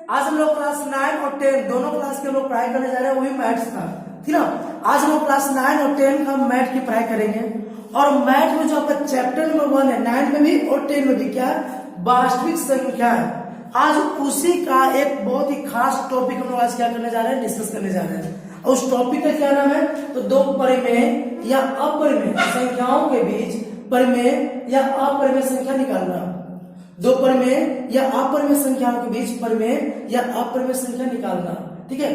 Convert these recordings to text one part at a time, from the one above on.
आज हम लोग क्लास 9 और 10 दोनों क्लास के हम लोग पढ़ाई करने जा रहे हैं, वही मैथ्स का, ठीक ना। आज हम लोग क्लास 9 और 10 का मैथ की पढ़ाई करेंगे। और मैथ में जो आपका चैप्टर नंबर 1 है, 9 में भी और 10 में भी, क्या है, वास्तविक संख्या है। आज उसी का एक बहुत ही खास टॉपिक हम लोग आज क्या करने जा रहे हैं, डिस्कस करने जा रहे हैं। और उस टॉपिक का क्या नाम है, तो दो परिमेय या अपरिमेय संख्याओं के बीच परिमेय या अपरिमेय संख्या निकालना। दो परिमेय या अपरिमेय संख्याओं के बीच परिमेय या अपरिमेय संख्या निकालना, ठीक है।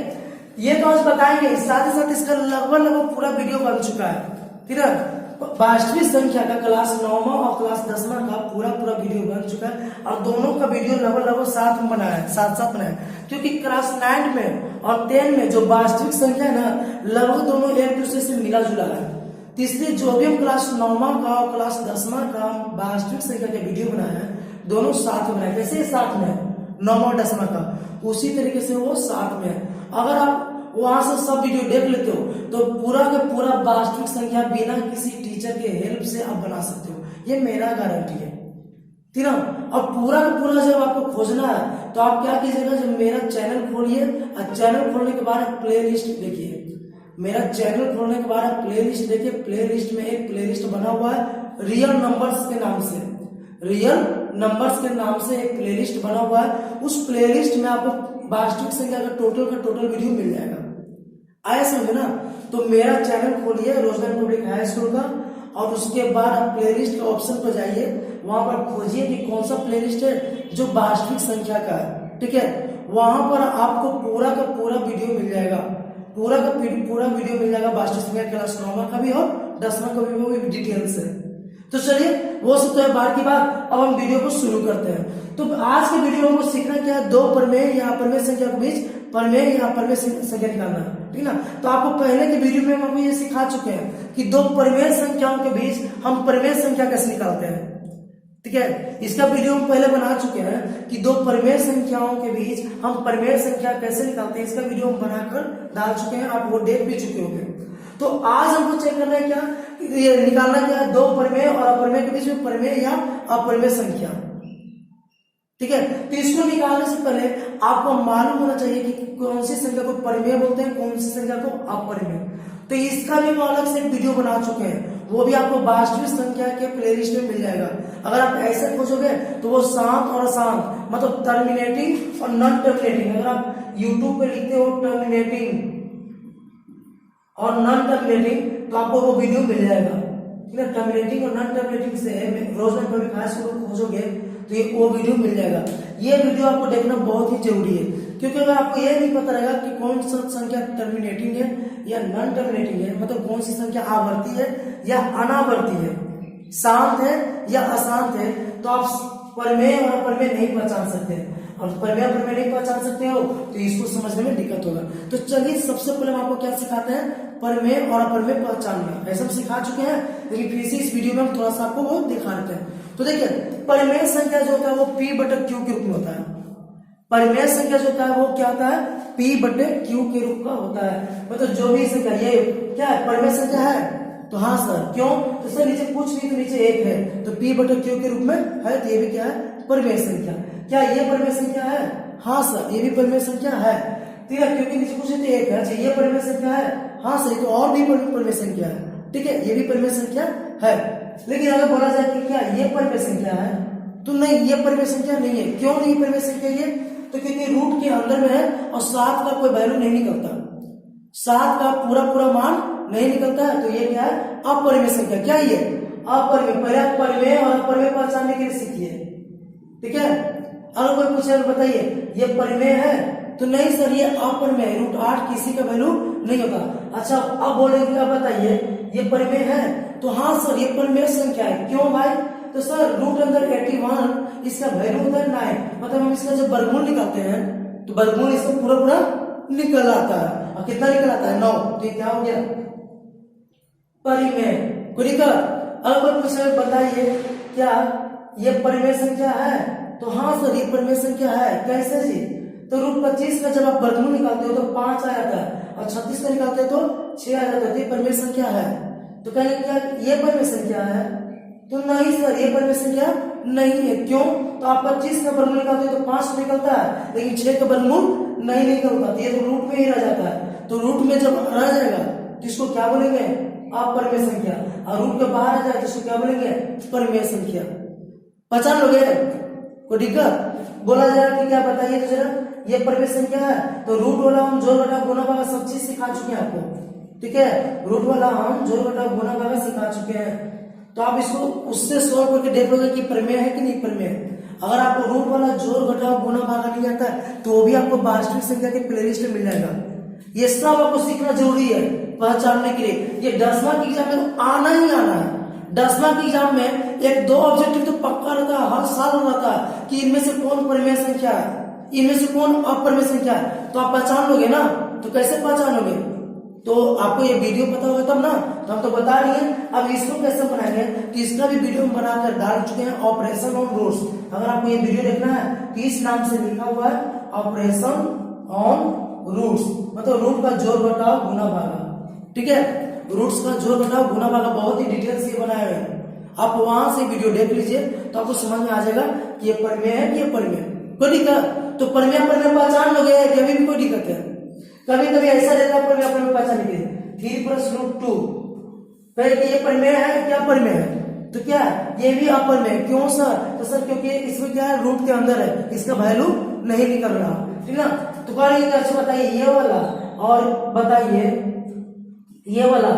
ये तो आज बताएंगे, साथ ही साथ इसका लगभग पूरा वीडियो बन चुका है, ठीक है। वास्तविक संख्या का क्लास 9वां और क्लास 10वां का पूरा वीडियो बन चुका है और दोनों का वीडियो लगभग साथ में बनाया है, साथ बनाया है। क्योंकि क्लास 9 में और 10 में जो वास्तविक संख्या है ना, लगभग दोनों एक दूसरे से मिला जुला है। तीसरी जो भी हम क्लास 9वां का और क्लास 10वां का वास्तविक संख्या का वीडियो बनाया है, दोनों साथ में बनाए। कैसे साथ में, 9वां और 10वां का उसी तरीके से वो साथ में है। अगर आप वहां से सब वीडियो देख लेते हो तो पूरा का पूरा वास्तविक संख्या बिना किसी टीचर के हेल्प से आप बना सकते हो, ये मेरा गारंटी है, ठीक ना। और पूरा का पूरा जब आपको खोजना है तो आप क्या कीजिएगा, जब मेरा चैनल खोलिए और चैनल खोलने के बाद प्ले लिस्ट देखिए। मेरा चैनल खोलने के बाद आप प्ले लिस्ट देखिए। प्ले लिस्ट में एक प्ले लिस्ट बना हुआ है रियल नंबर्स के नाम से, रियल नंबर्स के नाम से एक प्ले लिस्ट बना हुआ है। उस प्ले लिस्ट में आपको वास्तविक संख्या का टोटल वीडियो मिल जाएगा। आया समझे ना। तो मेरा चैनल खोलिए रोजगार पब्लिक हाई स्कूल का, और उसके बाद आप प्लेलिस्ट के ऑप्शन पर जाइए, वहां पर खोजिए कि कौन सा प्लेलिस्ट है जो वास्तविक संख्या का है, ठीक है। वहां पर आपको पूरा का पूरा वीडियो मिल जाएगा, पूरा वीडियो मिल जाएगा वास्तविक संख्या क्लास 9वां का भी और 10वां का भी, वो भी डिटेल से। तो चलिए वो सब तो है बात की बात, अब हम वीडियो को शुरू करते हैं। तो आज के वीडियो में हमको सीखना क्या है, दो परिमेय या अपरिमेय संख्या के बीच परिमेय या अपरिमेय संख्या निकालना, ठीक ना। तो आपको पहले के वीडियो में हम आपको ये सिखा चुके हैं कि दो परिमेय संख्याओं के बीच हम परिमेय संख्या कैसे निकालते हैं, ठीक है। इसका वीडियो हम पहले बना चुके हैं कि दो परिमेय संख्याओं के बीच हम परिमेय संख्या कैसे निकालते हैं, इसका वीडियो हम बनाकर डाल चुके हैं, आप वो देख भी चुके होंगे। तो आज हमको चेक करना है क्या, ये निकालना क्या है, दो परिमेय और अपरिमेय के बीच में परिमेय या अपरिमेय संख्या, ठीक है। तो इसको निकालने से पहले आपको मालूम होना चाहिए कि कौन सी संख्या को परिमेय बोलते हैं, कौन सी संख्या को अपरिमेय। तो इसका भी हम अलग से एक वीडियो बना चुके हैं, वो भी आपको वास्तविक संख्या के प्लेलिस्ट में मिल जाएगा। अगर आप ऐसे खोजोगे तो वो शांत और अशांत, मतलब टर्मिनेटिंग और नॉन टर्मिनेटिंग, अगर आप यूट्यूब पे लिखते हो टर्मिनेटिंग और नॉन टर्मिनेटिंग तो आपको वो वीडियो मिल जाएगा, ठीक है। टर्मिनेटिंग और नॉन टर्मिनेटिंग से रोजगार पब्लिक हाई स्कूल खोजोगे तो ये वो वीडियो मिल जाएगा। ये वीडियो आपको देखना बहुत ही जरूरी है, क्योंकि अगर आपको ये नहीं पता रहेगा कि कौन सी संख्या टर्मिनेटिंग है या नॉन टर्मिनेटिंग है, मतलब कौन सी संख्या आवर्ती है या अनावर्ती है, शांत है या अशांत है, तो आप परिमेय और अपरिमेय नहीं पहचान सकते। और परिमेय अपरिमेय नहीं पहचान सकते हो तो इसको समझने में दिक्कत होगा। तो चलिए सबसे पहले हम आपको क्या सिखाते हैं, परिमेय और अपरिमेय पहचानना। ऐसा हम सिखा चुके हैं, लेकिन फिर से इस वीडियो में हम थोड़ा सा आपको वो दिखा देते हैं। तो देखिए परिमेय संख्या जो होता है वो P/Q के रूप में होता है। परिमेय संख्या जो होता है वो क्या होता है, P/Q के रूप का होता है। मतलब जो भी संख्या, ये क्या है, परिमेय संख्या है, तो हाँ सर क्यों, तो सर नीचे कुछ नहीं तो नीचे एक है, तो P/Q के रूप में है, तो ये भी क्या है, परिमेय संख्या। क्या ये परिमेय संख्या है, हाँ सर ये भी परिमेय संख्या है, ठीक है, क्योंकि नीचे कुछ नहीं तो एक है। अच्छा ये परिमेय संख्या है, हाँ सर ये तो और भी परिमेय संख्या है, ठीक है, ये भी परिमेय संख्या है। लेकिन अगर बोला जाए कि क्या ये परिमेय संख्या है, तो नहीं ये परिमेय संख्या नहीं है। क्यों नहीं परिमेय संख्या ये, तो क्योंकि रूट के अंदर में है और 7 का कोई वैल्यू नहीं निकलता, 7 का पूरा मान नहीं निकलता है, तो ये क्या है, अपरिमेय संख्या। क्या ये अपरिमेय, पहले आप परिमेय और अपरिमेय पहचानने के लिए सीखिए, ठीक है। अगर कोई पूछे बताइए ये परिमेय है, तो नहीं सर ये अपरिमेय, √8 किसी का वैल्यू नहीं होता। अच्छा अब बोलेंगे क्या, बताइए ये परिमेय है, तो हाँ सर ये परिमेय संख्या है। क्यों भाई, तो सर √81 इसका वैल्यू होता है 9, मतलब हम इसका जब वर्गमूल निकालते हैं तो वर्गमूल इसका पूरा निकल आता है। और कितना निकल आता है, 9, तो ये क्या हो गया, परिमेय को निकल। अब कोई पूछे बताइए क्या ये परिमेय संख्या है, तो हाँ सर ये परिमेय संख्या है। कैसे जी, तो √25 का जब आप वर्गमूल निकालते हो तो 5 आ जाता है, और 36 का निकालते हो तो 6 आ जाता है, तो ये परिमेय संख्या है। तो कहेंगे क्या ये परिमेय संख्या है, तो नहीं सर ये परिमेय संख्या नहीं है। क्यों? तो आप 25 का वर्गमूल निकालते हो तो 5 निकलता है, लेकिन 6 का वर्गमूल नहीं निकलता, तो ये तो रूट में ही रह जाता है। तो रूट में जब रह जाएगा तो इसको क्या बोलेंगे? अपरिमेय संख्या। और रूट के बाहर आ जाए तो इसको क्या बोलेंगे? परिमेय संख्या। पहचान लोगे? कोई दिक्कत? बोला जाएगा कि क्या बताइए तो जरा, ये परिमेय संख्या है तो रूट वाला हम जोड़ घटाव गुणा भागा सब चीज सिखा चुके हैं आपको, ठीक है? रूट वाला हम जोड़ घटाव गुणा भागा सिखा चुके हैं, तो आप इसको उससे सॉल्व करके देख लोगे कि परिमेय है कि नहीं परिमेय। अगर आपको रूट वाला जोड़ घटाव गुणा भागा नहीं आता है तो वो भी आपको वास्तविक संख्या के प्लेलिस्ट में मिल जाएगा। ये सब आपको सीखना जरूरी है पहचानने के लिए। ये 10वां के एग्जाम में तो आना ही आना है। 10वां के एग्जाम में 1-2 ऑब्जेक्टिव तो पक्का रहता है, हर साल रहता है कि इनमें से कौन परिमेय संख्या है, इनमें से कौन अपरिमेय संख्या है। तो आप पहचान लोगे ना? तो कैसे पहचानोगे? तो आपको ये वीडियो पता होगा तब ना, तो हम तो बता रही हैं। अब इसको कैसे बनाएंगे तो इसका भी वीडियो हम बनाकर डाल चुके हैं, ऑपरेशन ऑन रूट्स। अगर आपको ये वीडियो देखना है तो इस नाम से लिखा हुआ है ऑपरेशन ऑन रूट्स, मतलब रूट का जोड़ घटाव गुणा भागा, ठीक है? रूट्स का जोड़ घटाव गुणा भागा बहुत ही डिटेल से बनाए हुए हैं। आप वहां से वीडियो देख लीजिए तो आपको समझ में आ जाएगा कि ये परिमेय है कि ये परिमेय। कोई दिक्कत? तो परिमेय पहचान लोगे, कभी भी कोई दिक्कत है? कभी कभी ऐसा रहता है परिमेय पहचान के 3 + √2 फिर ये परिमेय है क्या परिमेय है? तो क्या ये भी अपरिमेय। क्यों सर? तो सर क्योंकि इसमें क्या है, रूट के अंदर है, इसका वैल्यू नहीं निकल रहा, ठीक ना? तो अच्छा बताइए ये वाला और बताइए ये वाला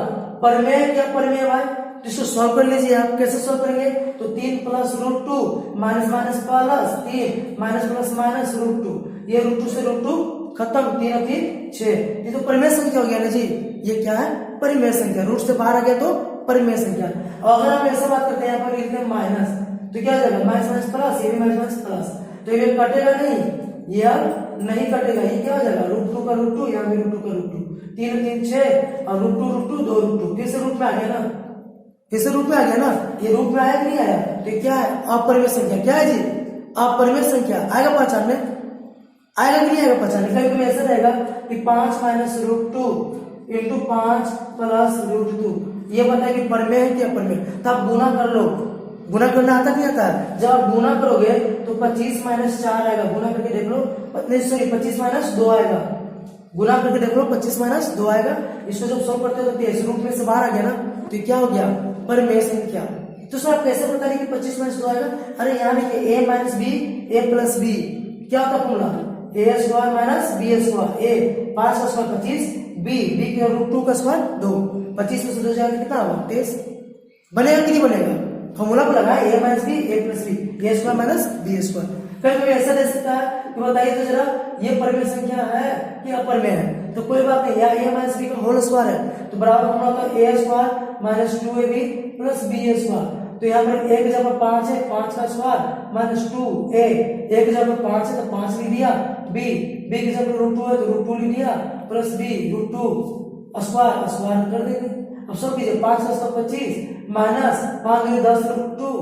परिमेय क्या परिमेय भाई? तो इसको सॉल्व कर लीजिए आप। कैसे सॉल्व करेंगे? तो 3 + √2 minus minus plus 3 minus plus minus √2, ये √2 से √2 खत्म, 3 और 3 6, ये तो परिमेय संख्या हो गया ना जी। ये क्या है? परिमेय संख्या। रूट से बाहर आ गया तो परिमेय संख्या। और अगर हम ऐसा बात करते हैं यहाँ पर लिखते हैं माइनस, तो क्या हो जाएगा? माइनस माइनस प्लस, ये भी माइनस माइनस प्लस, तो ये कटेगा नहीं, ये अब नहीं कटेगा। ये क्या हो जाएगा? √2 का √2, यहाँ भी √2 का √2, 3 और 3 6 और √2 2 √2, फिर से रूट में आ गया ना, फिर से रूट में आ गया ना। ये रूट में आया कि नहीं आया? तो क्या है? अपरिमेय संख्या। क्या है जी? अपरिमेय संख्या। आएगा पहचान में? आएगा कि नहीं आएगा पहचान? कभी कभी ऐसा रहेगा कि 5 - √2 × 5 + √2, ये बताए कि परिमेय है कि अपरिमेय। तो आप गुना कर लो। गुना करना आता नहीं आता? जब आप गुना करोगे तो 25 - 4 आएगा। गुना करके देख लो, सॉरी 25 - 2 आएगा। गुना करके देख लो 25 - 2 आएगा। इसको जब सॉल्व करते हो तो 23 रूट में से बाहर आ गया ना, तो क्या हो गया? परिमेय संख्या। तो सर आप कैसे बता रहे कि 25 - 2 आएगा? अरे यहाँ देखिए a - b a + b क्या होता फॉर्मूला? a² - b²। a 5 का स्क्वायर 25, b के √2 का स्क्वायर 2, 25 में से 2 जाएगा कितना होगा? 23। बनेगा कि नहीं बनेगा? फॉर्मूला को लगाए a - b a + b, a² - b²। कभी ऐसा दे सकता है कि बताइए तो जरा ये परिमेय संख्या है कि अपरिमेय है? तो कोई बात नहीं, यहाँ a - b का होल स्क्वायर है तो बराबर फॉर्मूला होता है a² - 2ab + b²। तो यहाँ पर a की जगह 5 है, 5 का स्क्वायर -2a, a की जगह 5 है तो 5 लिख दिया, b की जगह √2 है तो √2 लिख दिया, प्लस b √2 स्क्वायर कर देंगे। अब सब कीजिए 5 का स्क्वायर 25 माइनस 5 में 10 √2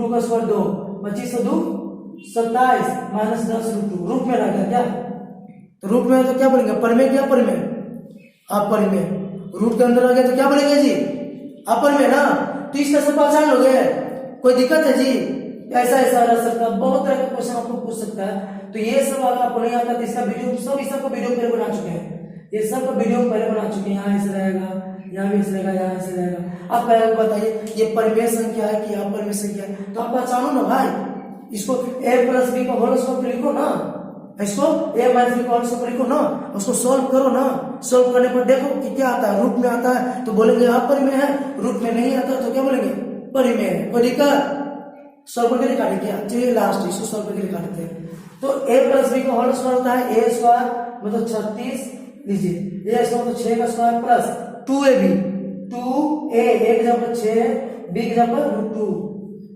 का स्क्वायर 2, 25 से 2 27 माइनस 10 √2, रूट में रह गया क्या? तो रूट में है तो क्या बोलेंगे? परिमेय क्या परिमेय? अपरिमेय। रूट के अंदर आ गया तो क्या बोलेंगे जी? अपरिमेय ना। तो इस तरह से पहचान लोगे? कोई दिक्कत है जी? ऐसा ऐसा रह सकता है, बहुत तरह का क्वेश्चन आपको पूछ सकता है। तो ये सब अगर आपको नहीं आता तो इसका वीडियो सब इस सबको वीडियो पहले बना चुके हैं, ये सब का वीडियो पहले बना चुके हैं। यहाँ ऐसे रहेगा, यहाँ भी ऐसे रहेगा, यहाँ ऐसे रहेगा। अब पहले बताइए ये परिमेय संख्या है कि अपरिमेय संख्या है? तो आप पहचानो ना भाई। इसको a + b का होल स्क्वायर लिखो ना, इसको a - b का होल स्क्वायर लिखो ना, उसको सॉल्व करो ना। सॉल्व करने पर देखो कि क्या आता है। रूट में आता है तो बोलेंगे अपरिमेय है, रूट में नहीं आता तो क्या बोलेंगे? परिमेय है। कोई दिक्कत? सॉल्व करके दिखा देते हैं। चलिए लास्ट इसको सॉल्व करके दिखा देते हैं। तो a + b का होल स्क्वायर होता है a² मतलब 36 लीजिए, a² मतलब 6 का स्क्वायर प्लस 2ab, 2a की जगह 6 b की जगह √2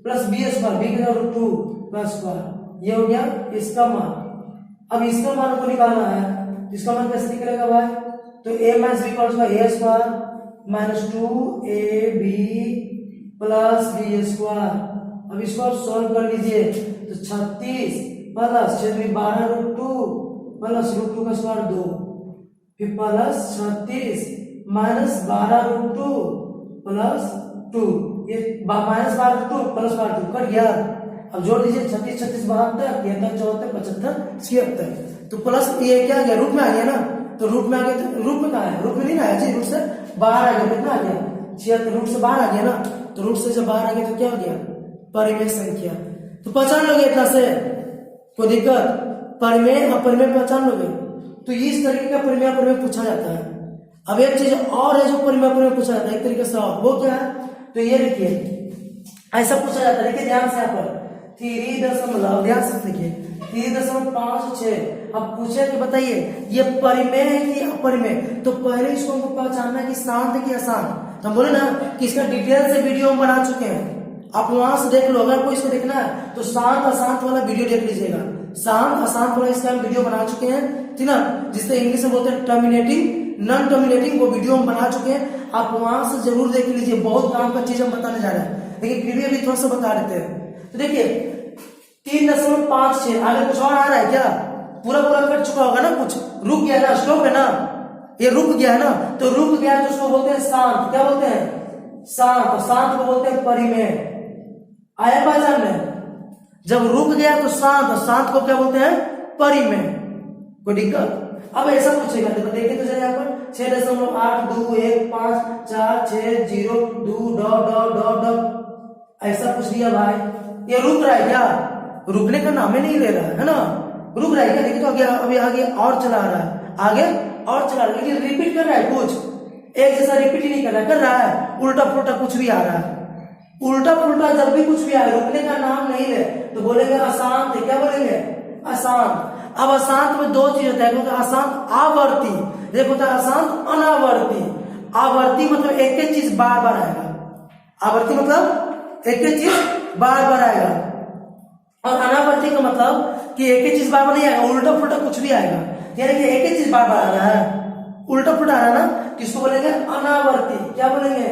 प्लस b² b की जगह √2 प्लस स्क्वायर, ये हो गया इसका मान। अब इसका मान को निकालना है, इसका मान कैसे निकलेगा भाई? तो a - b a² -2ab plus b²। अब इसको आप सॉल्व कर लीजिए तो 36 प्लस 12 √2 प्लस √2 का स्क्वायर 2, फिर प्लस 36 माइनस 12 √2 प्लस 2, ये -12 प्लस 2 कट गया। अब जोड़ दीजिए 36 36 72 73 74 75 76। तो प्लस ये क्या आ गया, रूट में आ गया ना, तो रूट में आ गया, तो रूट में कहा है, रूट में नहीं आया जी, रूट से बाहर आ गया, कितना आ गया 76, रूट से बाहर आ गया ना, तो रूट से जब बाहर आ गया तो क्या हो गया, परिमेय संख्या। तो पहचान लोगे इतना से, कोई दिक्कत, परिमेय अपरिमेय पहचान लोगे। तो इस तरीके का परिमेय अपरिमेय पूछा जाता है। अब एक चीज और है जो परिमेय अपरिमेय पूछा जाता है एक तरीके से, वो क्या है, तो ये देखिए ऐसा पूछा जाता है, देखिए ध्यान से यहाँ पर 3 ध्यान से देखिए 3.56। अब पूछे कि बताइए ये परिमेय है कि अपरिमेय, तो पहले इसको हमको पहचानना है कि शांत है कि अशांत। तो हम बोले ना कि इसका डिटेल से वीडियो हम बना चुके हैं, आप वहां से देख लो। अगर कोई इसको देखना है तो शांत अशांत वाला वीडियो देख लीजिएगा, शांत अशांत वाला इसका हम वीडियो बना चुके हैं, ठीक ना, जिससे इंग्लिश में बोलते हैं टर्मिनेटिंग नॉन टर्मिनेटिंग, वो वीडियो हम बना चुके हैं, आप वहां से जरूर देख लीजिए। बहुत काम का चीज हम बताने जा रहे हैं, लेकिन फिर भी अभी थोड़ा सा बता देते हैं। तो देखिए 3.56, आगे कुछ और आ रहा है क्या, पूरा पूरा कट चुका होगा ना, कुछ रुक गया ना, स्टॉप है ना, ये रुक गया है ना, तो रुक गया तो उसको बोलते हैं शांत। क्या बोलते हैं, शांत। शांत को बोलते हैं परिमेय। आया पहचान में, जब रुक गया तो शांत, शांत को क्या बोलते हैं, परिमेय। कोई दिक्कत। अब ऐसा पूछेगा तो देखिए तो जरा यहाँ पर 6.82150 ऐसा पूछ लिया भाई, ये रुक रहा है क्या, रुकने का नाम ही नहीं ले रहा है ना, रुक रहा है क्या, देखिए तो आगे अभी आगे और चला रहा है, आगे और चला रहा है, लेकिन रिपीट कर रहा है, कुछ एक जैसा रिपीट ही नहीं कर रहा है, उल्टा पुल्टा कुछ भी आ रहा है। उल्टा पुल्टा जब भी कुछ भी आए, रुकने का नाम नहीं ले तो बोलेंगे अशांत है। क्या बोलेंगे, अशांत। अब अशांत में दो चीज होता है, अशांत आवर्ती, देखो होता है अशांत अनावर्ती। आवर्ती मतलब एक ही चीज बार बार आएगा, आवर्ती मतलब एक ही चीज बार बार आएगा, और अनावर्ती का मतलब कि एक ही चीज बार बार नहीं आएगा, उल्टा पुल्टा कुछ भी आएगा, यानी कि एक ही चीज बार बार आ रहा है, उल्टा पुल्टा आ रहा है ना, किसको बोलेंगे, अनावर्ती। क्या बोलेंगे,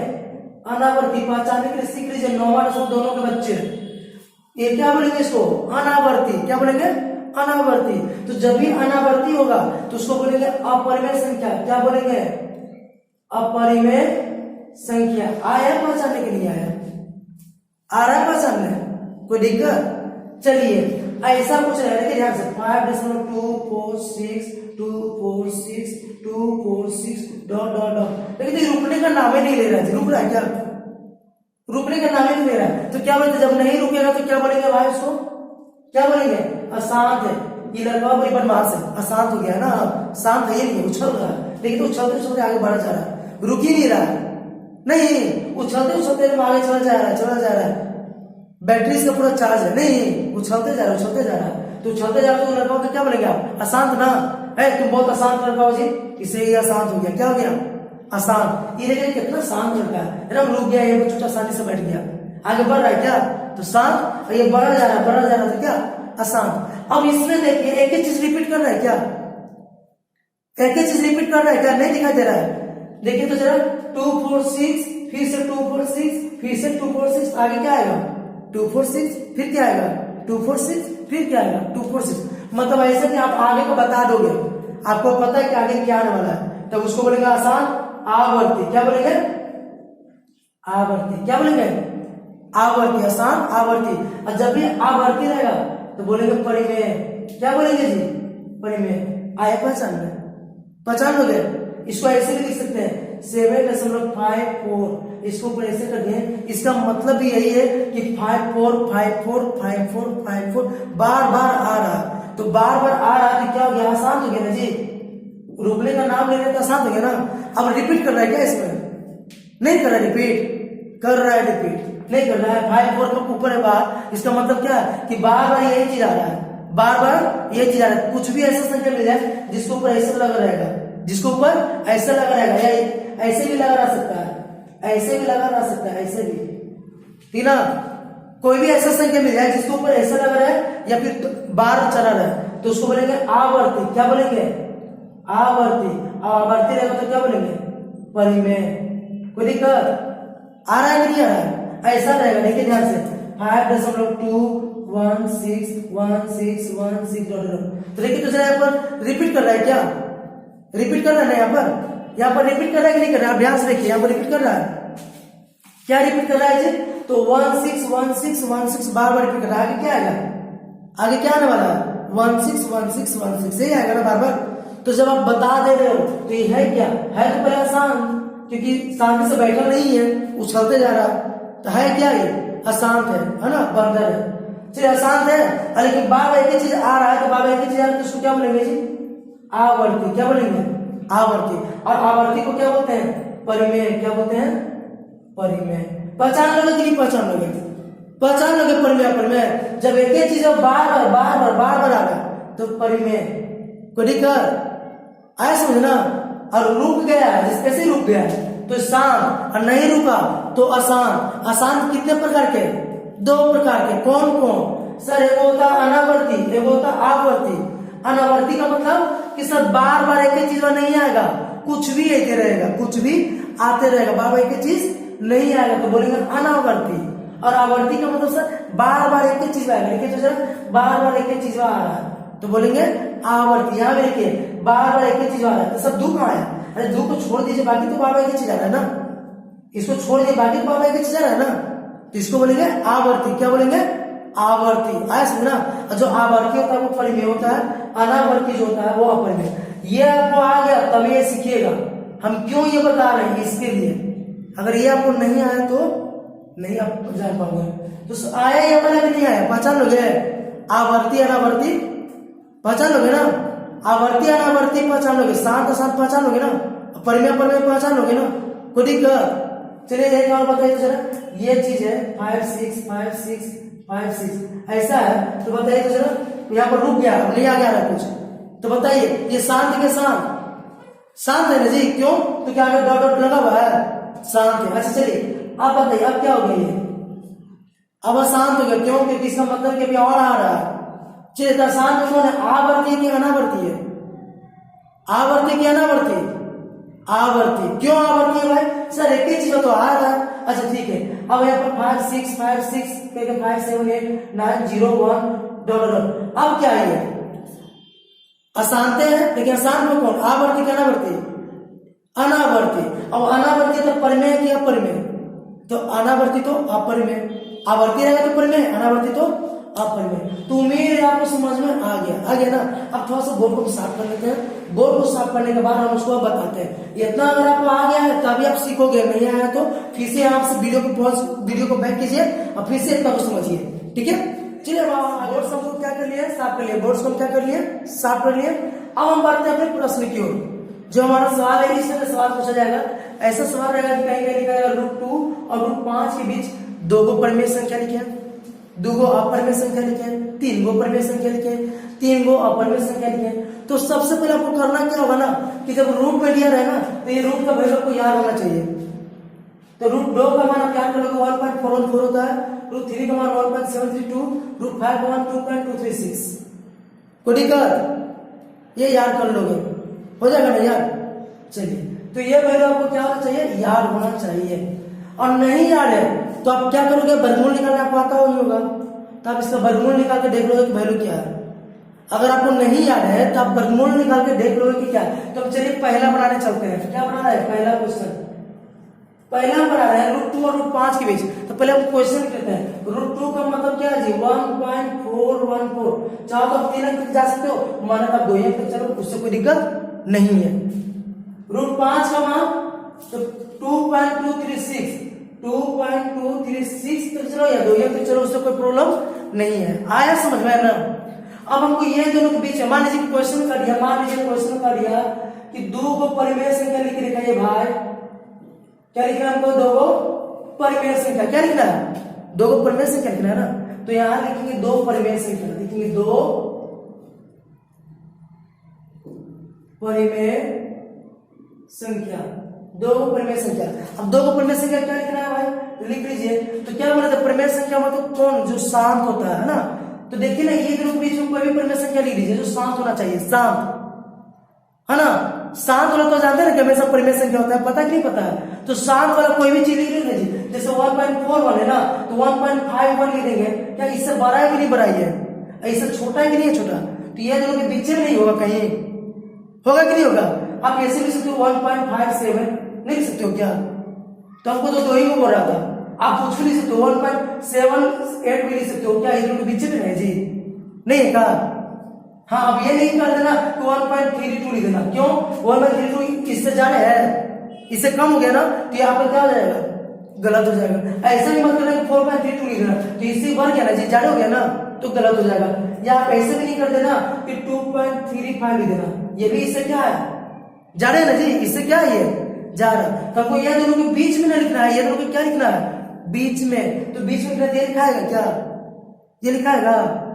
अनावर्ती। पहचानने के लिए सीख लीजिए 9वां दोनों के बच्चे, ये क्या बोलेंगे इसको, अनावर्ती। क्या बोलेंगे, अनावर्ती। तो जब भी अनावर्ती होगा तो उसको बोलेंगे अपरिमेय संख्या। क्या बोलेंगे, अपरिमेय संख्या। आया पहचानने के लिए, आया आ रहा है पहचानने, कोई दिक्कत। चलिए ऐसा कुछ है, देखिए ध्यान से 5.246 डॉट डॉट डॉट, लेकिन रुकने का नाम ही नहीं ले रहा है, रुक रहा है क्या, रुकने का नाम ही नहीं ले रहा है। तो क्या बोलते, जब नहीं रुकेगा तो क्या बोलेंगे भाई उसको, क्या बोलेंगे, अशांत है। ये लड़का बड़ी बदमाश है, अशांत हो गया है ना, शांत है नहीं, उछल रहा है, लेकिन उछलते उछलते आगे बढ़ा जा रहा है, रुक ही नहीं रहा है, नहीं उछलते उछलते आगे चला जा रहा है, बैटरी इसका पूरा चार्ज है, नहीं उछलते जा रहा है, तो उछलते जा रहा है, तो लड़का को क्या बोलेंगे आप, अशांत ना है, तुम बहुत अशांत लड़का हो जी, इससे ये अशांत हो गया। क्या हो गया, अशांत। ये देखिए कितना शांत लड़का है ना, रुक गया, ये बच्चा आसानी से बैठ गया, आगे बढ़ रहा है क्या, तो शांत। ये बढ़ा जा रहा है तो क्या, अशांत। अब इसमें देखिए एक ही चीज रिपीट कर रहा है क्या, एक ही चीज रिपीट कर रहा है क्या, नहीं दिखाई दे रहा है। देखिए तो जरा 246, फिर से 246, फिर से 246, आगे क्या आएगा 246, फिर क्या आएगा 246, फिर क्या आएगा 246। मतलब ऐसे कि आप आगे को बता दोगे, आपको पता है कि आगे क्या आने वाला है, तब उसको बोलेंगे आसान आवर्ती। क्या बोलेंगे, आवर्ती। क्या बोलेंगे, आवर्ती, आसान आवर्ती। और जब भी आवर्ती रहेगा तो बोलेंगे परिमेय। क्या बोलेंगे जी, परिमेय। आया पहचान में, पहचान लोगे। इसको ऐसे भी लिख सकते हैं 7.54, इसको ऊपर ऐसे कर दिए, इसका मतलब भी यही है कि 54 बार बार आ रहा, तो बार बार आ रहा तो क्या हो गया, आसान हो गया ना जी, रुकने का नाम ले रहे तो आसान हो गया ना। अब रिपीट कर रहा है क्या, इसमें नहीं कर रहा है, रिपीट कर रहा है, रिपीट नहीं कर रहा है, 54 के ऊपर है बार, इसका मतलब क्या है कि बार बार यही चीज आ रहा है, बार बार यही चीज आ रहा है। कुछ भी ऐसा संख्या मिल जाए जिसके ऊपर ऐसा लगा रहेगा, जिसके ऊपर ऐसा लगा रहेगा, या ऐसे भी लगा रह सकता है, ऐसे भी लगा रह सकता है, ऐसे भी, ठीक ना। कोई भी ऐसा संख्या मिल जाए जिसके ऊपर ऐसा लगा रहा है या फिर बार चला रहा है, तो उसको बोलेंगे आवर्ती। क्या बोलेंगे, आवर्ती। आवर्ती रहेगा तो क्या बोलेंगे, परिमेय। कोई दिक्कत आ रहा है कि नहीं आ रहा है, ऐसा रहेगा। देखिए ध्यान से 5.2161616 तो देखिए तो यहाँ पर रिपीट कर रहा है, क्या रिपीट कर रहा है ना, यहाँ पर रिपीट कर रहा है कि नहीं कर रहा है, ध्यान से देखिए यहाँ पर रिपीट कर रहा है, क्या रिपीट कर रहा है जी? तो 1 6 1 6 1 6 बार बार रिपीट कर रहा है। आगे क्या आएगा? आगे क्या आने वाला है? 1 6 1 6 1 6 यही आएगा ना बार बार। तो जब आप बता दे रहे हो तो ये है क्या? है तो पहले आसान, क्योंकि शांति से बैठा नहीं है, उछलते जा रहा है, तो है क्या? ये अशांत है ना, बंदर है। चलिए अशांत है, लेकिन बार बार एक ही चीज आ रहा है, तो बार बार एक ही चीज आ रहा है तो उसको क्या बोलेंगे जी? आवर्ती। क्या बोलेंगे? आवर्ती। और आवर्ती को क्या बोलते हैं? परिमेय। क्या बोलते हैं? परिमेय। पहचान लोगे कि नहीं पहचान लोगे? पहचान लोगे परिमेय। परिमेय जब एक ही चीज बार बार आ रहा तो परिमेय। को दिक्कत आया समझना? और रुक गया, जिस कैसे रुक गया तो शांत, और नहीं रुका तो अशांत। अशांत कितने प्रकार के? 2 प्रकार के। कौन कौन सर? एक होता अनावर्ती, एक होता आवर्ती। अनावर्ती का मतलब कि सर बार बार एक ही चीज नहीं आएगा, कुछ भी आते रहेगा, कुछ भी आते रहेगा, बार बार एक ही चीज नहीं आएगा, तो बोलेंगे अनावर्ती। और आवर्ती का मतलब सर बार बार एक ही चीज आएगा, देखिए तो सर बार बार एक ही चीज आ रहा है तो बोलेंगे आवर्ती। यहाँ पे देखिए बार बार एक ही चीज आ रहा है, तो सब दो कहाँ है? अरे दो को छोड़ दीजिए, बाकी तो बार बार एक ही चीज आ रहा है ना। इसको छोड़ दीजिए, बाकी तो बार बार एक ही चीज आ रहा है ना, तो इसको बोलेंगे आवर्ती। क्या बोलेंगे? आवर्ती। आया समझना? जो आवर्ती होता है वो परिमेय होता है, अनावर्ती जो होता है वो अपरिमेय। ये आपको आ गया तब ये सीखिएगा हम क्यों ये बता रहे हैं, इसके लिए। अगर ये आपको नहीं आया तो नहीं आप जान पाओगे। तो आया या वाला भी नहीं आया, पहचान लोगे? आवर्ती अनावर्ती पहचान लोगे ना? आवर्ती अनावर्ती पहचान लोगे, शांत अशांत पहचान लोगे ना, परिमेय परिमेय पहचान लोगे ना, कोई दिक्कत? चलिए एक और बताइए तो जरा, ये चीज है 5 6 5 6 5 6 ऐसा है, तो बताइए तो जरा, यहाँ पर रुक गया, नहीं आ गया कुछ, तो बताइए ये शांत के शांत? शांत है ना जी, क्यों? तो क्या आगे डॉट डॉट लगा हुआ है, शांत है। अच्छा चलिए आप बताइए अब क्या हो गया ये? अब अशांत हो गया, क्यों? क्योंकि इसका मतलब कि अभी और आ रहा है। चलिए तो शांत में कौन है? आवर्ती की अनावर्ती है? आवर्ती की अनावर्ती? आवर्ती। क्यों आवर्ती है भाई? सर एक ही चीज तो आ रहा है। अच्छा ठीक है, अब यहाँ पर 5 6 5 6 5 7 8 9 0 1 डॉट डॉट। अब क्या है? अशांत है, लेकिन अशांत में कौन? आवर्ती की अनावर्ती? अनावर्ती। अब अनावर्ती तो परिमेय की अपरिमेय, तो अनावर्ती तो अपरिमेय, आवर्ती रहेगा तो परिमेय, अनावर्ती तो अपरिमेय। तो उम्मीद है आपको समझ में आ गया ना। अब थोड़ा सा बोर्ड को साफ कर लेते हैं, बोर्ड को साफ करने के बाद हम उसको बताते हैं। इतना अगर आपको आ गया है तभी आप सीखोगे, नहीं आया तो फिर से आप वीडियो को बैक कीजिए और फिर से इतना को समझिए, ठीक है? चलिए बोर्ड सबको क्या कर लिए? साफ कर लिए। बोर्ड को क्या कर लिए? साफ कर लिए। अब हम बढ़ते हैं अपने प्रश्न की ओर। जो हमारा सवाल है इस तरह सवाल पूछा जाएगा, ऐसा सवाल रहेगा कि कहीं कहीं लिखा जाएगा √2 और √5 के बीच 2 गो परिमेय संख्या लिखे, 2 गो अपरिमेय संख्या लिखे, 3 गो परिमेय संख्या लिखे, 3 गो अपरिमेय संख्या लिखे। तो सबसे पहले आपको करना क्या होगा ना कि जब रूट में दिया रहेगा तो ये रूट का वैल्यू आपको याद होना चाहिए। तो √2 का मान आप याद कर लोगे 1.414 होता है, √3 का मान 1.732, √5 का मान 2.236। कोई दिक्कत? ये याद कर लोगे, हो जाएगा ना याद? चलिए तो ये वैल्यू आपको क्या होना चाहिए? याद होना चाहिए। और नहीं याद है तो आप क्या करोगे? वर्गमूल निकालना आपको आता होगा, तो आप इसका वर्गमूल निकाल के देख लोगे कि वैल्यू क्या है। अगर आपको नहीं याद है तो आप वर्गमूल निकाल के देख लोगे कि क्या है। तो चलिए पहला बनाने चलते हैं। क्या बना रहा है? पहला क्वेश्चन पहला बना रहे हैं √2 और √5 के बीच। तो पहले हम क्वेश्चन करते हैं। √2 का मतलब क्या है जी? 1.414। चाहो तो आप 3 अंक तक जा सकते हो, माना तो आप 2 अंक तक चलो, उससे कोई दिक्कत नहीं है। √5 का मान तो 2.236 तक चलो या 2 अंक तक चलो, उससे कोई प्रॉब्लम नहीं है। आया समझ में ना? अब हमको ये दोनों के बीच मान लीजिए क्वेश्चन कर दिया, मान लीजिए क्वेश्चन कर दिया कि 2 को परिमेय संख्या लिख लिखा है भाई। क्या लिखना है हमको? 2 को परिमेय संख्या। क्या लिखना है? 2 को परिमेय संख्या लिखना है ना। तो यहां लिखेंगे 2 परिमेय संख्या, लिखेंगे 2 परिमेय संख्या, 2 को परिमेय संख्या। अब 2 को परिमेय संख्या क्या लिखना है भाई? तो लिख लीजिए। तो क्या बोला था? परिमेय संख्या मतलब कौन? जो शांत होता है ना। तो देखिए ना, ये दोनों के बीच में कोई भी परिमेय संख्या लिख दीजिए जो शांत होना चाहिए, शांत है ना। शांत वाला तो जानते हैं ना कि हमेशा परिमेय संख्या होता है, पता कि नहीं पता है? तो शांत वाला कोई भी चीज लिख लीजिए, जैसे 1.41 है ना तो 1.51 लिख देंगे। क्या इससे बड़ा है कि नहीं बड़ा है? इससे छोटा है कि नहीं है छोटा? तो ये दोनों के बीच में नहीं होगा, कहीं होगा कि नहीं होगा? आप ऐसे लिख सकते हो 1.57 नहीं लिख सकते हो क्या? तो हमको तो 2 ही को बोल रहा था, आप कुछ भी लिख सकते हो, 1.78 भी लिख सकते हो। क्या ये दोनों के बीच में है जी? नहीं है का? हाँ, अब ये नहीं कर देना तो 1.32 लिख देना। क्यों? 1.32 इससे ज्यादा है, इससे कम हो गया ना, तो ये आपका क्या हो जाएगा? गलत हो जाएगा। ऐसा नहीं मत करना कि 4.32 लिख देना, तो इससे बढ़ गया ना जी, ज्यादा हो गया ना, तो गलत हो जाएगा। या आप ऐसे भी नहीं कर देना कि 2.35 लिख देना, ये भी इससे क्या है? ज्यादा है ना जी, इससे क्या है? ये ज्यादा। तो आपको यह दोनों के बीच में ना लिखना है, ये दोनों को क्या लिखना है? बीच में। तो बीच में ये लिखा है क्या? ये लिखा है?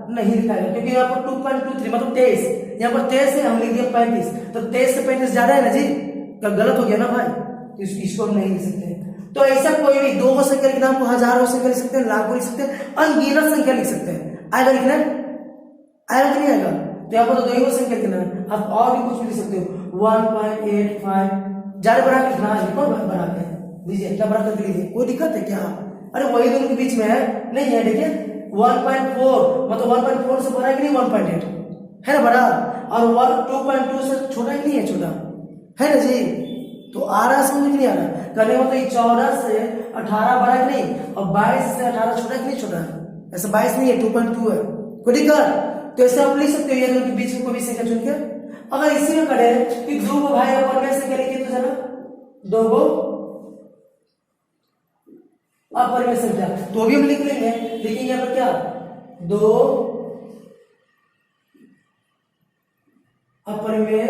नहीं लिखा है, क्योंकि यहाँ पर 2.23 मतलब 23, यहाँ पर 23 है, हम लिख दिया 35, तो 23 से 35 ज्यादा है ना जी, तो गलत हो गया ना भाई, तो इसको हम नहीं लिख सकते। तो ऐसा कोई भी 2 संख्या लिखना, हमको हजारों संख्या लिख सकते हैं, लाखों लिख सकते हैं, अनगिनत संख्या लिख सकते हैं। आएगा लिखना? आएगा कि नहीं आएगा? तो यहाँ पर तो 2 संख्या लिखना है, आप और भी कुछ भी लिख सकते हो। 1.85 ज्यादा बड़ा लिखना है, कौन बड़ा है लीजिए, क्या बड़ा करके लीजिए, कोई दिक्कत है क्या? अरे वही दोनों के बीच में है, नहीं है, देखिए 1.4 मतलब 1.4 से बड़ा है कि नहीं? 1.8 है ना बड़ा, और 2.2 से छोटा है कि नहीं है? छोटा है ना जी। तो आ रहा समझ नहीं आ रहा? करने मतलब ये 14 से 18 बड़ा है कि नहीं, और 22 से 18 छोटा है कि नहीं? छोटा है। ऐसा 22 नहीं है, 2.2 है। कोई दिक्कत? तो ऐसे आप लिख सकते हो, ये दोनों के बीच में कोई भी संख्या चुन के। अगर इसी में करे कि 2 को भाई और मैं संख्या लिखिए, तो जरा 2 को अपरिमेय संख्या, तो भी हम लिख लेंगे, लेकिन यहाँ पर क्या 2 अपरिमेय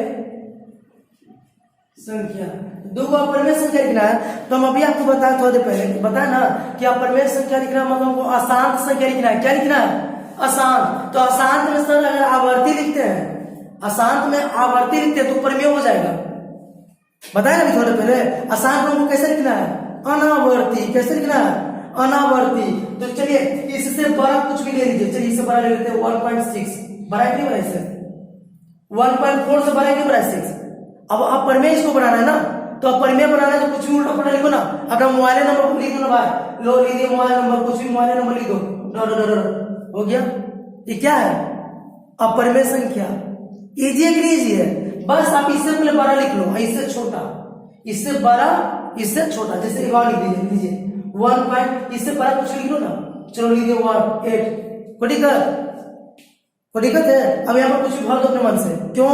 संख्या, 2 को अपरिमेय संख्या लिखना है। तो हम अभी आपको बताया, थोड़ी देर पहले बताया ना कि अपरिमेय संख्या लिखना मतलब हमको अशांत संख्या लिखना है। क्या लिखना है? अशांत। तो अशांत में सर अगर आवर्ती लिखते हैं, अशांत में आवर्ती लिखते हैं तो परिमेय हो जाएगा। बताया ना थोड़े पहले, अशांत में हमको कैसे लिखना है? अनावर्ती। कैसे लिखना है? अनावर्ती। तो चलिए इससे बड़ा कुछ भी ले लीजिए, चलिए इससे बड़ा ले लेते हैं 1.6, बड़ा है कि नहीं बड़ा? इससे 1.4 से बड़ा है कि बड़ा? 6। अब आप परिमेय इसको बढ़ाना है ना, तो अब परिमेय बढ़ाना है तो कुछ भी उल्टा पुल्टा लिखो ना, अपना मोबाइल नंबर लिखो ना भाई, लो लीजिए मोबाइल नंबर, कुछ भी मोबाइल नंबर लिख दो, हो गया। ये क्या है? अपरिमेय संख्या। इजी है कि नहीं इजी है? बस आप इससे पहले बड़ा लिख लो, इससे छोटा, इससे बड़ा, इससे छोटा, जैसे एक और लिख लीजिए 1. इससे बड़ा कुछ लिख लो ना, चलो लीजिए 8। कोई दिक्कत है? अब यहाँ पर कुछ भी भर दो अपने मन से। क्यों?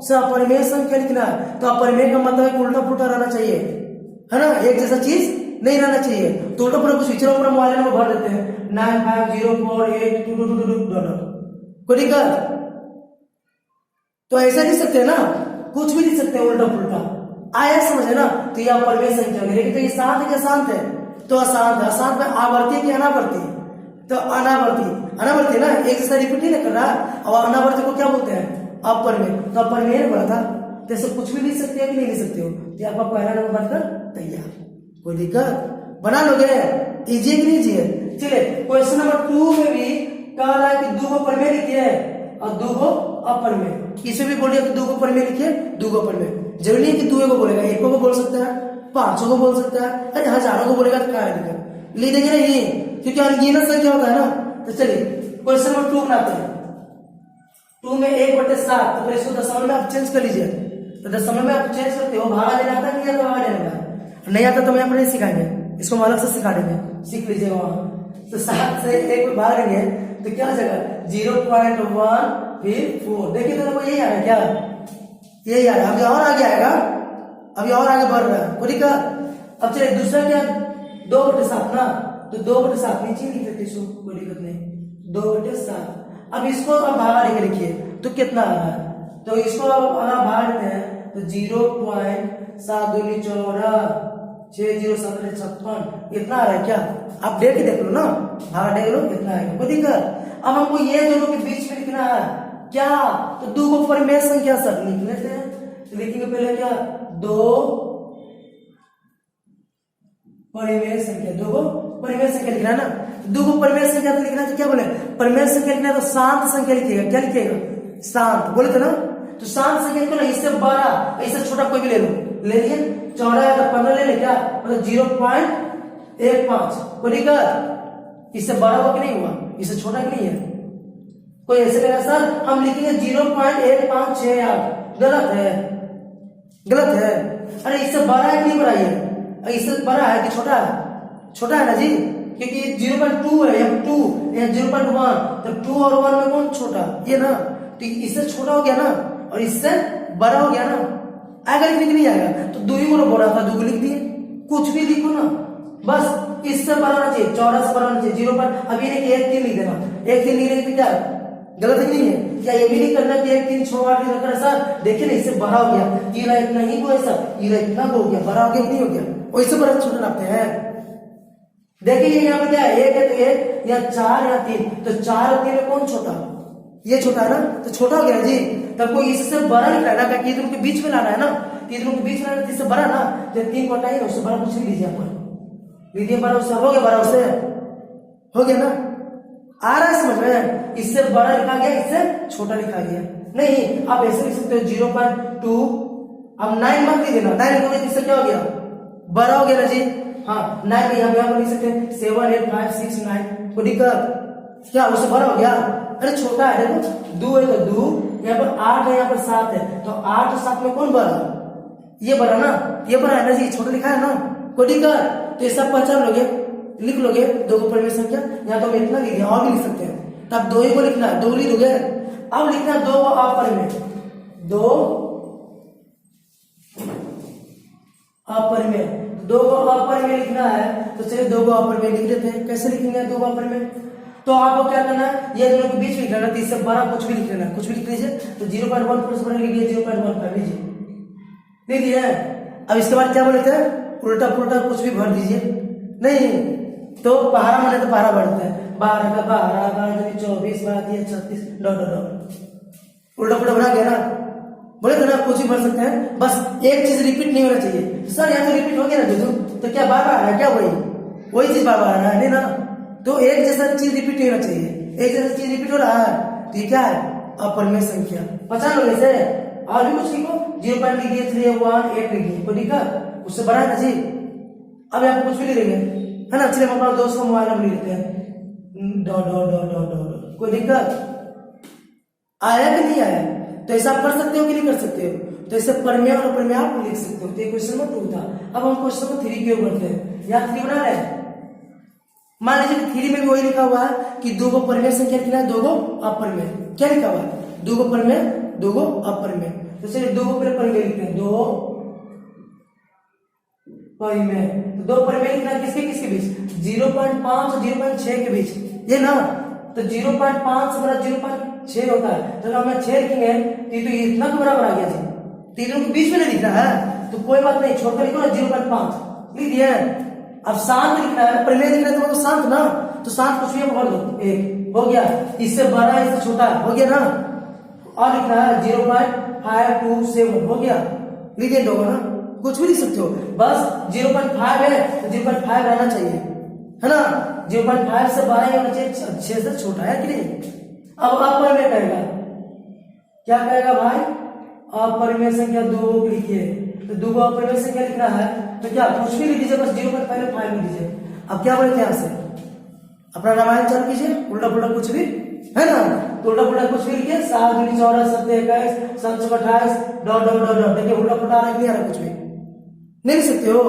सर अपरिमेय संख्या लिखना है, तो अपरिमेय का मतलब है उल्टा पुल्टा रहना चाहिए, है ना, एक जैसा चीज नहीं रहना चाहिए। तो उल्टा पुल्टा कुछ चलो अपना मोबाइल नंबर भर देते हैं 95048222। कोई दिक्कत? तो ऐसा लिख सकते हैं ना, कुछ भी लिख सकते हैं उल्टा पुल्टा, आया समझे ना? तो ये अपरिमेय संख्या हो गई। लेकिन तो ये शांत है क्या? शांत है, तो अशांत है। अशांत में आवर्ती है कि अनावर्ती? तो अनावर्ती। अनावर्ती ना, एक जैसा रिपीट नहीं कर रहा, और अनावर्ती को क्या बोलते हैं? अपरिमेय। तो अपरिमेय बोला था, जैसे कुछ भी लिख सकते हो कि नहीं लिख सकते हो। तो आपका पहला नंबर बनकर तैयार। कोई दिक्कत? बना लोगे? इजी कि नहीं इजी है? चलिए क्वेश्चन नंबर 2 में भी कह रहा है कि 2 को परिमेय लिखिए और 2 को अपरिमेय। इसमें भी बोलिए कि 2 को परिमेय लिखिए, 2 को अपरिमेय। जरूरी नहीं कि 2 को बोलेगा, 1 को बोल सकता है, 500 को बोल सकता है, अरे हजारों को बोलेगा तो क्या लिख देंगे नहीं, क्योंकि अनगिनत संख्या होता है ना। तो चलिए क्वेश्चन नंबर 2 बनाते हैं। 2 में 1/7, तो फिर इसको दशमलव में आप चेंज कर लीजिए। तो दशमलव में आप चेंज करते हो, भागा देना आता है नहीं आता? भागा देना नहीं आता तो मैं अपने सिखाएंगे, इसको हम अलग से सिखा देंगे, सीख लीजिएगा वहां। तो 7 से 1 भाग देंगे तो क्या हो जाएगा? 0.134। देखिए तो यही आ रहा है क्या? यही आ रहा है। अभी और आगे आएगा, अभी और आगे बढ़ रहा है। कोई दिक्कत? अब चलिए दूसरा क्या? 2/7 ना, तो 2/7 नीचे लिख देते इसको, कोई दिक्कत नहीं, 2/7। अब इसको आप भागा लेके लिखिए तो कितना आ रहा है? तो इसको अगर भाग देते हैं तो 0.724 6057 इतना आ रहा है क्या? आप देख लो ना, भागा देख लो कितना आएगा। कोई दिक्कत? अब हमको ये दोनों के बीच में लिखना है क्या? तो 2 को परिमेय संख्या सब लिख लेते हैं। तो लिखेंगे पहले क्या? 2 परिमेय संख्या, 2 को परिमेय संख्या लिखना है ना। 2 को परिमेय संख्या तो लिखना है तो क्या बोले? परिमेय संख्या लिखना है तो शांत संख्या लिखिएगा। क्या लिखिएगा? शांत। बोले थे ना, तो शांत संख्या लिखो ना, इससे बड़ा इससे छोटा कोई भी ले लो, ले लिए। 14 है तो 15 ले ले, क्या मतलब 0.15। कोई दिक्कत? इससे बड़ा हुआ कि नहीं हुआ? इससे छोटा कि नहीं है? कोई ऐसे लगा सर हम लिखेंगे 0.1568, गलत है, गलत है। अरे इससे बड़ा है कि नहीं बड़ा? है इससे बड़ा है कि छोटा है? छोटा है ना जी, क्योंकि 0.2 है या 2 या 0.1, तो 2 और 1 में कौन छोटा, ये ना, तो इससे छोटा हो गया ना और इससे बड़ा हो गया ना, आएगा लिखने के नहीं आएगा, तो 2 ही गुना बड़ा था 2 को लिख दिए, कुछ भी लिखो ना, बस इससे बड़ा होना चाहिए, चौड़ा से बड़ा होना चाहिए, 0. अभी नहीं 1 3 लिख देना, 1 3 लिखने के क्या गलत नहीं है, क्या ये भी नहीं करना कि 1 3 6 8 लिखकर सर देखिए ना इससे बड़ा हो गया, ये इतना ही को ऐसा, ये इतना हो गया, बड़ा हो गया नहीं हो गया, वैसे बड़ा छोटा नापते हैं। देखिए यहाँ पे क्या है, 1 है तो 1 या 4 या 3, तो 4 और 3 में कौन छोटा, ये छोटा है ना, तो छोटा हो गया जी, तब कोई इससे बड़ा लिखना है ना, क्या दोनों के बीच में लाना है ना, तीनों के बीच में लाना, इससे बड़ा ना, जब 3 को हटाइए उससे बड़ा कुछ भी लीजिए, आप लीजिए बड़ा, उससे हो गया, बड़ा उससे हो गया ना, आ रहा है समझ में, इससे बड़ा लिखा गया, इससे छोटा लिखा गया, नहीं आप ऐसे लिख सकते हो 0.2, अब 9 मत लिख देना, 9 लिखोगे इससे क्या हो गया, बड़ा हो गया ना जी, हाँ 9 यहाँ पर लिख सकते हैं 7 8 5 6 9, कोई दिक्कत क्या, उससे बड़ा हो गया, अरे छोटा है देखो, 2 है तो 2, यहाँ पर 8 है, यहाँ पर 7 है, तो 8 और 7 में कौन बड़ा, ये बड़ा ना, ये बड़ा है ना जी, छोटा लिखा है ना, कोई दिक्कत, तो ये सब पहचान लोगे, लिख लोगे, 2 को परिमेय संख्या, यहाँ तो हम इतना लिख दिया, और भी लिख सकते हैं, तब 2 ही को लिखना है, 2 लिख दोगे, अब लिखना 2 को अपरिमेय, 2 अपरिमेय, 2 को अपरिमेय लिखना है, तो चलिए 2 को अपरिमेय लिख देते हैं, कैसे लिखेंगे 2 को अपरिमेय, तो आपको क्या करना है, ये दोनों के बीच में लिखना है, तो इससे बड़ा कुछ भी लिख लेना, कुछ भी लिख लीजिए, तो 0.1 प्लस बड़ा लिखिए 0.15 लीजिए, लिखिए, अब इसके बाद क्या बोले थे, उल्टा पुल्टा कुछ भी भर दीजिए, नहीं तो पहाड़ा माने तो पहाड़ा बढ़ता है, 12 का 12, 12 24, 12 36, डॉट उल्टा पुल्टा बना गया ना, बोले थे ना कुछ भी भर सकते हैं, बस एक चीज रिपीट नहीं होना चाहिए, सर यहाँ तो रिपीट हो गया ना तो क्या बार बार है क्या, वही चीज बार बार आ रहा है, नहीं ना, तो एक जैसा चीज रिपीट नहीं होना चाहिए, एक जैसा चीज रिपीट हो रहा है, तो ये क्या है, अपरिमेय संख्या, पहचान लो इसे, और भी कुछ लिखो, 0. लिखिए 3 1 8 लिखिए, कोई दिक्कत, उससे बड़ा है ना जी, अब यहाँ कुछ भी लिख देंगे, है ना, चलिए हम अपना दोस्त का मोबाइल नंबर लिख लेते हैं, dot dot dot dot dot, कोई दिक्कत आया कि नहीं आया, तो ऐसा आप कर सकते हो कि नहीं कर सकते हो, तो ऐसे परिमेय और अपरिमेय आप लिख सकते हो, तो ये क्वेश्चन नंबर 2 था, अब हम क्वेश्चन नंबर 3 की ओर बढ़ते हैं, यहाँ 3 बना रहे हैं, मान लीजिए 3 में भी वही लिखा हुआ है कि 2 को परिमेय संख्या लिखना है, 2 को अपरिमेय, क्या लिखा हुआ है, 2 को परिमेय 2 को अपरिमेय, तो चलिए 2 को परिमेय लिखते हैं, 2 परिमेय, तो 2 परिमेय लिखना है किसके किसके बीच, 0.5 और 0.6 के बीच, ये ना, तो 0.5 से बड़ा 0.6 होता है, तो हम 6 लिखेंगे, तो ये इतना बड़ा बड़ा गया जी, तीनों के बीच में नहीं लिखना है, तो कोई बात नहीं, छोड़कर लिखो ना 0.5 लिख दिया, अब शांत लिखना है, परिमेय लिखना है तो मतलब शांत ना, तो शांत कुछ भी हम भर दो, एक हो गया, इससे बड़ा इससे छोटा हो गया ना, और लिखना है 0.527 हो गया, लिखिए दो ना, कुछ भी लिख सकते हो, बस 0.5 है तो 0.5 रहना चाहिए, है ना, 0.5 से 12 होना चाहिए, 6 से छोटा है कि नहीं, अब अपरिमेय कहेगा, क्या कहेगा भाई, अपरिमेय संख्या 2 लिखिए, तो 2 को अपरिमेय संख्या लिखना है, तो क्या कुछ भी लिख दीजिए, बस 0.5 लिख दीजिए, अब क्या बोले थे यहाँ से, अपना रामायण चालू कीजिए, उल्टा पुल्टा कुछ भी, है ना, तो उल्टा पुल्टा कुछ भी लिखिए, 7 दूनी 14 7 21 7 6 28, डॉट डॉट डॉट डॉट, देखिए उल्टा पुल्टा आ रहा है, नहीं आ रहा, कुछ भी नहीं लिख सकते हो,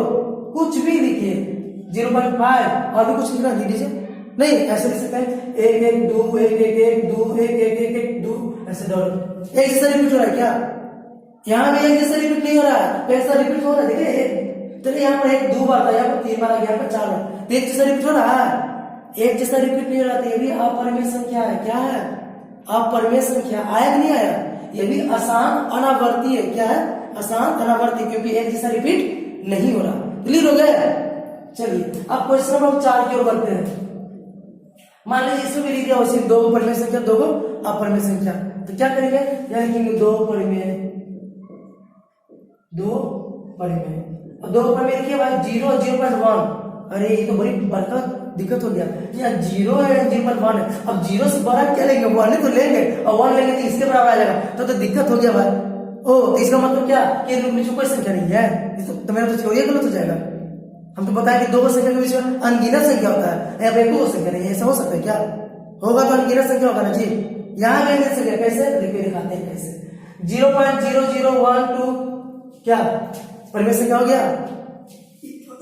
कुछ भी लिखिए, 0.5 और भी कुछ लिखना लिख दीजिए, नहीं ऐसे लिख सकते हैं 1 1 2 1 1 1 2 1 1 1 1 2, ऐसे डॉट, एक जैसा रिपीट हो रहा है क्या, यहाँ भी एक जैसा रिपीट नहीं हो रहा है, कैसा रिपीट हो रहा है, देखिए चलिए यहाँ पर 1 2 बार था, यहाँ पर 3 बार आ गया, यहाँ पर 4 बार, तो एक जैसा रिपीट हो रहा है, एक जैसा रिपीट नहीं हो रहा, तो ये भी अपरिमेय संख्या है, क्या है, अपरिमेय संख्या, आया कि नहीं आया, ये भी आसान अनावर्ती है, क्या है, आसान अनावर्ती, क्योंकि एक जैसा रिपीट नहीं हो रहा, क्लियर हो गया, चलिए अब क्वेश्चन नंबर 4 की ओर बढ़ते हैं, मान लीजिए इसमें भी लिख दिया वैसे 2 परिमेय संख्या 2 को अपरिमेय संख्या, तो क्या करेंगे, यहाँ लिखेंगे 2 परिमेय 2 परिमेय, और 2 परिमेय लिखिए भाई 0 0.1, अरे ये तो बड़ी बड़का दिक्कत हो गया, यहाँ 0 है 0.1 है, अब 0 से बड़ा क्या लेंगे, 1 तो लेंगे, और 1 लेंगे तो इसके बराबर आ जाएगा, तो दिक्कत हो गया भाई, ओ तो इसका मतलब क्या कि इनके बीच में कोई संख्या नहीं है, तो मेरा तो थ्योरी गलत हो जाएगा, हम तो बताया कि 2 संख्या के बीच में अनगिनत संख्या होता है, यहाँ पे 2 संख्या नहीं है, ऐसा हो सकता है क्या, होगा तो अनगिनत संख्या होगा ना जी, यहाँ भी अनगिनत संख्या, कैसे देखिए दिखाते हैं कैसे, 0.0012 क्या परिमेय संख्या हो गया,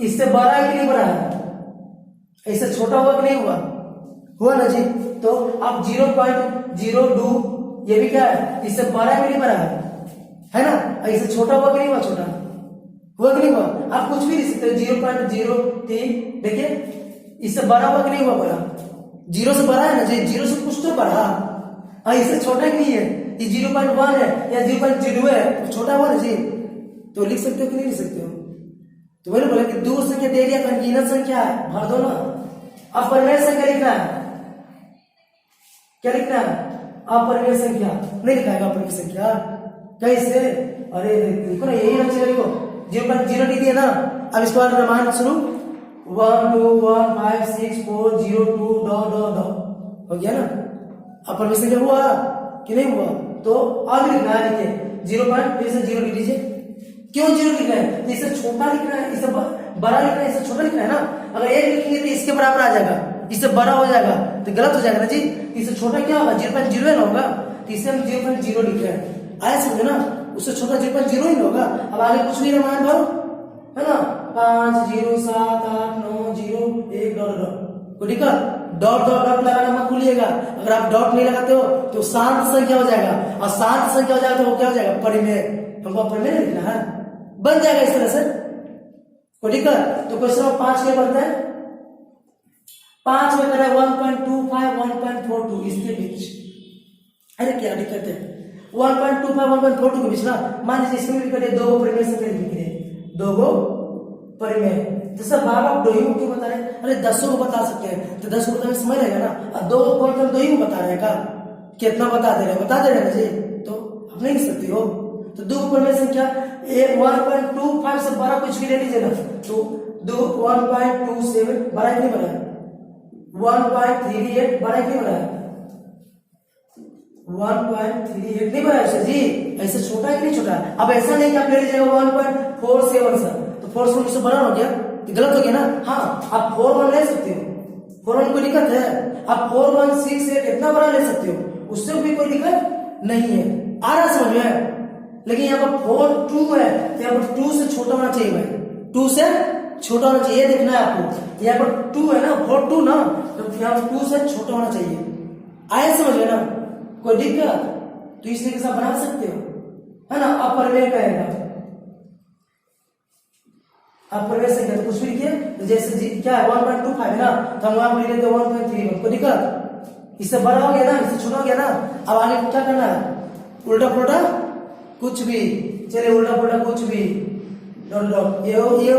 इससे बड़ा है कि नहीं बड़ा है, इससे छोटा हुआ कि नहीं हुआ? हुआ ना जी। तो अब 0.02 ये भी क्या है, इससे बड़ा में नहीं बड़ा है ना? इससे छोटा हुआ कि नहीं हुआ? छोटा हुआ कि नहीं हुआ? आप कुछ भी लिख सकते हो 0.03, देखिए इससे बड़ा हुआ कि नहीं हुआ? बड़ा, 0 से बड़ा है ना जी, 0 से कुछ तो बड़ा, इससे छोटा ही नहीं है, ये 0.1 है या 0.02 है, तो छोटा हुआ ना जी। तो लिख सकते हो कि नहीं लिख सकते हो? तो मैंने बोला कि दो संख्या दे दिया, अनगिनत संख्या है, भर दो ना। अब परिमेय संख्या लिखना है, क्या लिखना है? अपरिमेय संख्या नहीं लिखा है, अपरिमेय संख्या कैसे? अरे देखो ना, यही ना चलेगा, 0.0 डी दिया ना। अब इसके बाद रामायण शुरू, 1 2 1 5 6 4 0 2 डॉट हो गया ना। अपरिमेय संख्या हुआ कि नहीं हुआ? तो अब लिखना है, देखिए 0.0 लिख लीजिए। क्यों 0 लिखना है? तो इससे छोटा लिखना है, इससे बड़ा लिखना है, इससे छोटा लिखना है ना। अगर 1 लिखेंगे तो इसके बराबर आ जाएगा, इससे बड़ा हो जाएगा तो गलत हो जाएगा ना जी। इससे छोटा क्या होगा? 0.0 ना होगा, तो इससे हम 0.0 लिख रहे हैं, आया समझे ना? उससे छोटा 0.0 ही होगा। अब आगे कुछ नहीं रामायण भरो, है ना? 5 0 7 8 9 0 1 डॉट ठीक है, डॉट लगाना मत भूलिएगा। अगर आप डॉट नहीं लगाते हो तो शांत संख्या हो जाएगा, और शांत संख्या हो जाएगा तो वो क्या हो जाएगा? परिमेय। हमको परिमेय लिखना है, बन जाएगा इस तरह से, ठीक है। तो क्वेश्चन नंबर 5 क्या करता है? 5 में करें 1.25 1.42 इसके बीच। अरे क्या दिक्कत है? 1.25 1.42 के बीच ना, मान लीजिए इसमें भी करें, दो परिमेय संख्या लिख रहे, दो गो परिमेय। जैसे बार बार दो ही को क्यों बता रहे हैं? अरे 10 को बता सकते हैं, तो 10 को बताने समझ रहेगा ना। अब दो को बोलकर दो ही को बता रहे हैं, का कितना बता दे रहे हैं? बता दे रहे हैं जी, तो आप नहीं लिख सकते हो। तो दो परिमेय संख्या 1.25 से बड़ा कुछ भी ले लीजिए ना, तो 1.27 बड़ा नहीं बड़ा है, 1.38 बड़ा नहीं बड़ा है, 1.38 नहीं बड़ा है जी। ऐसे छोटा है कि नहीं छोटा है? अब ऐसा नहीं कि आप ले लीजिएगा 1.47 सर, तो 47 से बड़ा हो गया, गलत हो गया ना। हाँ, आप 41 ले सकते हो, 41 कोई दिक्कत है? आप 4168 इतना बड़ा ले सकते हो, उससे भी कोई दिक्कत नहीं है, आ रहा समझ में? लेकिन यहाँ पर 42 है, तो यहाँ पर 2 से छोटा होना चाहिए भाई, 2 से छोटा होना चाहिए, देखना है आपको। यहाँ पर 2 है ना, 42 ना, तो यहाँ पर 2 से छोटा होना चाहिए, आए समझ में ना? कोई दिक्कत? तो इसलिए के साथ बना सकते हो, है ना? अपरिमेय कहेगा, अपरिमेय संख्या तो कुछ भी लिखिए, तो जैसे जी क्या है 1.25 है ना, तो हम वहां पर लिख लेते 1.31। कोई दिक्कत? इससे बड़ा हो गया ना, इससे छोटा हो गया ना। अब आगे क्या करना है? उल्टा पुल्टा कुछ भी, चलिए उल्टा पुल्टा कुछ भी, ये हो गया,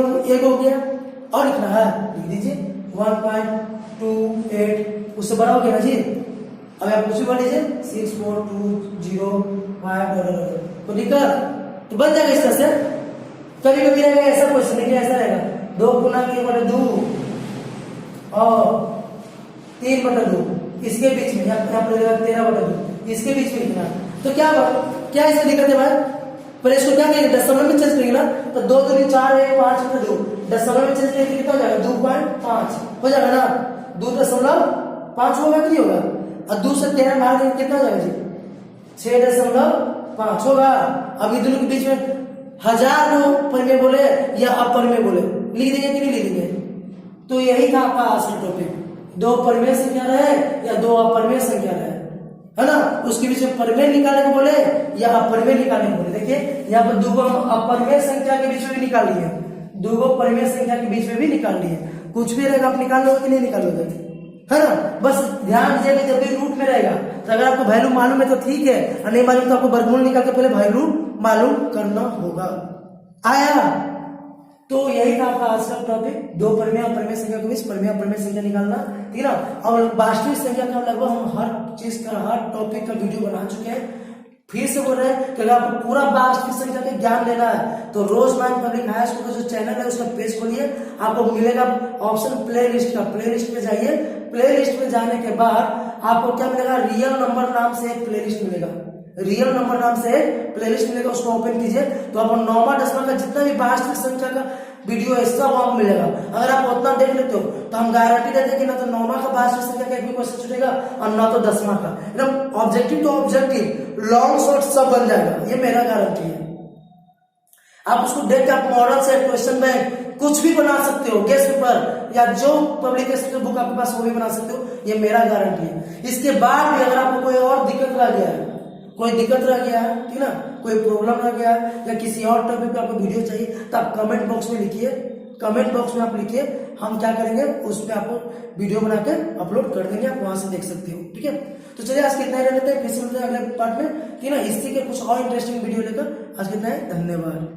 और लिखना है, लिख दीजिए 1.28, उससे बड़ा हो गया ना जी। अब आप कुछ भी बन लीजिए 64205 तो दिक्कत तो बन जाएगा इस तरह से। कभी कभी रहेगा ऐसा क्वेश्चन, लेकिन ऐसा रहेगा 2 गुना 1/2 और 3/2, इसके बीच में यहाँ पर 13/2, इसके बीच में लिखना। तो क्या इसमें दिक्कत है भाई? पर इसको क्या करेंगे? दशमलव में चेंज करेंगे ना, तो 2 दूनी 4 1 5 2, दशमलव में चेंज करेंगे कितना हो जाएगा? 2.5 हो जाएगा ना, 2.5 होगा कि नहीं होगा? और 2 से 13 भाग देंगे कितना हो जाएगा जी? 6.5 होगा। अब ये दोनों के बीच में 1000 दो परिमेय बोले या अपरिमेय बोले, लिख देंगे कि नहीं लिख देंगे? तो यही था आपका आज का टॉपिक, दो परिमेय संख्या रहे या दो अपरिमेय संख्या रहे, है ना, उसके बीच में परिमेय निकालने को बोले या अपरिमेय निकालने को बोले। देखिए यहाँ पर दो अपरिमेय संख्या के बीच में भी निकाल लिए, दो परिमेय संख्या के बीच में भी निकाल लिए। कुछ भी रहेगा आप निकाल लोगे कि नहीं निकाल लोगे, है ना? बस ध्यान दीजिएगा जब भी रूट में रहेगा तो अगर आपको वैल्यू मालूम है तो ठीक है, और नहीं मालूम तो आपको वर्गमूल निकाल के पहले वैल्यू मालूम करना होगा। आया? तो यही था आपका आज का टॉपिक, दो परिमेय और परिमेय संख्या के बीच परिमेय और परिमेय संख्या निकालना, ठीक है ना। और वास्तविक संख्या का लगभग हम हर चीज का, हर टॉपिक का वीडियो बना चुके हैं। फिर से बोल रहे हैं कि अगर आपको पूरा वास्तविक संख्या का ज्ञान लेना है तो रोजमान पब्लिक हाई स्कूल का जो चैनल है उसका पेज खोलिए, आपको मिलेगा ऑप्शन प्ले लिस्ट का, प्ले लिस्ट पे जाइए। प्ले लिस्ट पे जाने के बाद आपको क्या मिलेगा? रियल नंबर नाम से एक प्ले लिस्ट मिलेगा, रियल नंबर नाम से प्लेलिस्ट मिलेगा, उसको ओपन कीजिए तो आपको 9वां 10वां का जितना भी वास्तविक संख्या का वीडियो है सब आपको मिलेगा। अगर आप उतना देख लेते हो तो हम गारंटी देते हैं कि ना तो 9वां का वास्तविक संख्या का एक भी क्वेश्चन छूटेगा और ना तो 10वां का, एकदम objective to objective long short सब बन जाएगा, ये मेरा गारंटी है। आप उसको देख के आप मॉडल सेट, क्वेश्चन बैंक, कुछ भी बना सकते हो, गेस्ट पेपर या जो पब्लिकेशन बुक आपके पास वो भी बना सकते हो, ये मेरा गारंटी है। इसके बाद भी अगर आपको कोई और दिक्कत रह गया है, कोई दिक्कत रह गया है, ठीक ना, कोई प्रॉब्लम रह गया है या किसी और टॉपिक पे आपको वीडियो चाहिए तो आप कमेंट बॉक्स में लिखिए, कमेंट बॉक्स में आप लिखिए, हम क्या करेंगे उसमें आपको वीडियो बना के अपलोड कर देंगे, आप वहां से देख सकते हो, ठीक है। तो चलिए आज कितना ही रहते हैं, फिर से मिलते हैं अगले पार्ट में, ठीक है ना, हिस्ट्री के कुछ और इंटरेस्टिंग वीडियो लेकर। आज कितना है, धन्यवाद।